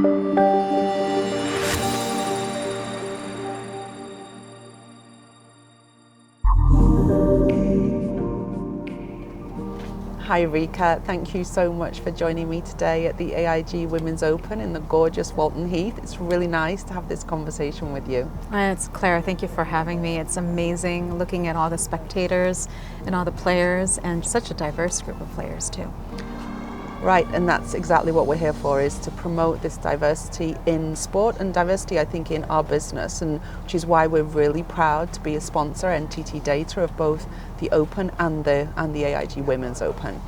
Hi Rika, thank you so much for joining me today at the AIG Women's Open in the gorgeous Walton Heath. It's really nice to have this conversation with you. It's Claire, thank you for having me. It's amazing looking at all the spectators and all the players, and such a diverse group of players too. Right, and that's exactly what we're here for, is to promote this diversity in sport and diversity, I think, in our business, and which is why we're really proud to be a sponsor, NTT Data, of both the Open and the AIG Women's Open.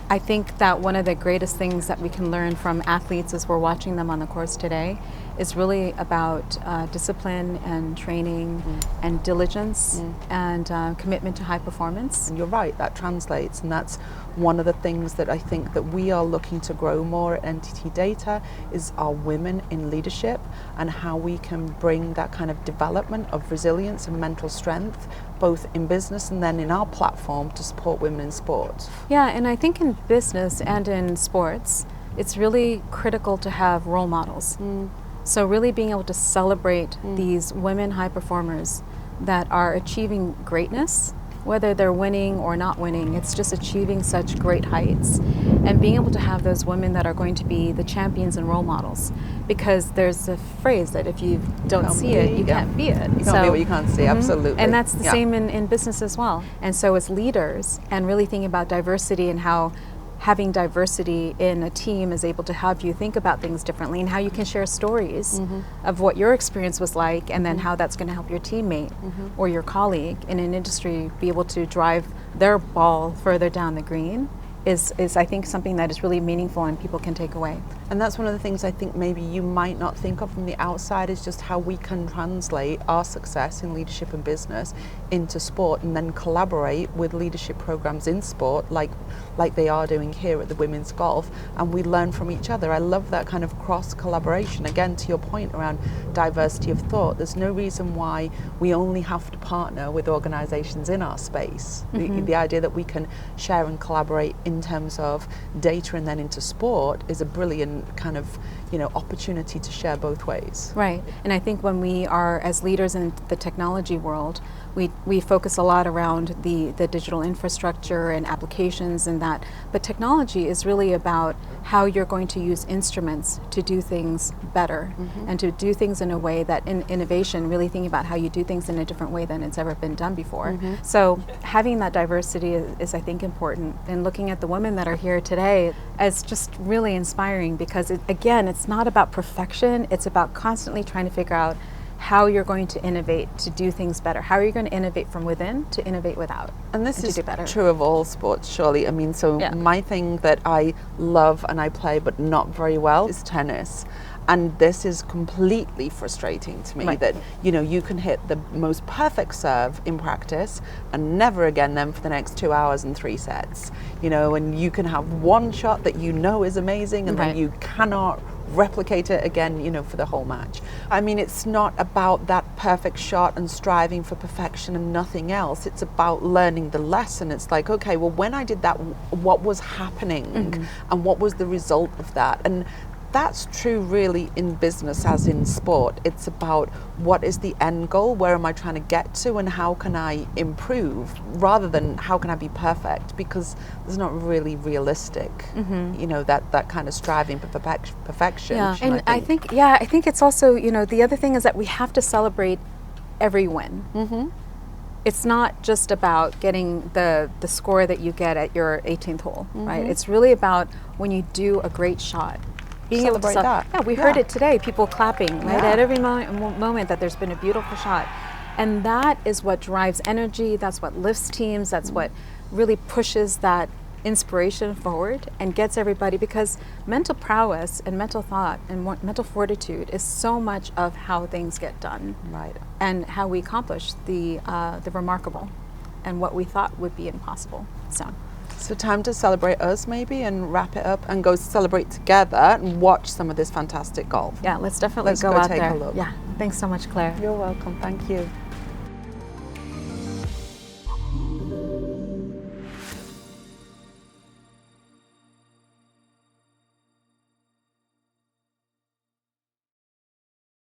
I think that one of the greatest things that we can learn from athletes as we're watching them on the course today is really about discipline and training and diligence and commitment to high performance. And you're right, that translates, and that's one of the things that I think that we are looking to grow more at NTT Data is our women in leadership, and how we can bring that kind of development of resilience and mental strength both in business and then in our platform to support women in sport. Yeah, and I think in business and in sports, it's really critical to have role models. So really being able to celebrate these women high performers that are achieving greatness, whether they're winning or not winning, it's just achieving such great heights. And being able to have those women that are going to be the champions and role models. Because there's a phrase that if you don't see it, you can't be it. You can't be what you can't see, absolutely. And that's the same in business as well. And so as leaders, and really thinking about diversity and how having diversity in a team is able to have you think about things differently, and how you can share stories of what your experience was like, and then how that's going to help your teammate or your colleague in an industry be able to drive their ball further down the green is I think something that is really meaningful and people can take away. And that's one of the things I think maybe you might not think of from the outside, is just how we can translate our success in leadership and business into sport, and then collaborate with leadership programs in sport like they are doing here at the women's golf, and we learn from each other. I love that kind of cross collaboration. Again, to your point around diversity of thought, there's no reason why we only have to partner with organizations in our space. The idea that we can share and collaborate in terms of data and then into sport is a brilliant kind of opportunity to share both ways. Right, and I think when we are as leaders in the technology world, we focus a lot around the digital infrastructure and applications and that, but technology is really about how you're going to use instruments to do things better and to do things in a way that in innovation, really thinking about how you do things in a different way than it's ever been done before. So having that diversity is I think important, and looking at the women that are here today as just really inspiring, because again, it's not about perfection, it's about constantly trying to figure out how you're going to innovate to do things better. How are you going to innovate from within to innovate without? And this is true of all sports, surely. I mean, so my thing that I love and I play but not very well is tennis. And this is completely frustrating to me, that you can hit the most perfect serve in practice and never again then for the next 2 hours and 3 sets. And you can have one shot that is amazing, and then you cannot replicate it again, for the whole match. I mean, it's not about that perfect shot and striving for perfection and nothing else. It's about learning the lesson. It's like, okay, well, when I did that, what was happening and what was the result of that? And that's true really in business as in sport. It's about what is the end goal, where am I trying to get to, and how can I improve, rather than how can I be perfect, because it's not really realistic, that kind of striving for perfection. Yeah, and I think it's also, the other thing is that we have to celebrate every win. It's not just about getting the score that you get at your 18th hole, right? It's really about when you do a great shot. Being Celebrate able to that. Yeah, we heard it today, people clapping, right? At every moment that there's been a beautiful shot. And that is what drives energy, that's what lifts teams, that's what really pushes that inspiration forward and gets everybody, because mental prowess and mental thought and mental fortitude is so much of how things get done. Right. And how we accomplish the remarkable and what we thought would be impossible. So time to celebrate us maybe, and wrap it up and go celebrate together and watch some of this fantastic golf. Yeah, let's definitely go out take there. A look. Yeah, thanks so much, Claire. You're welcome, thank you.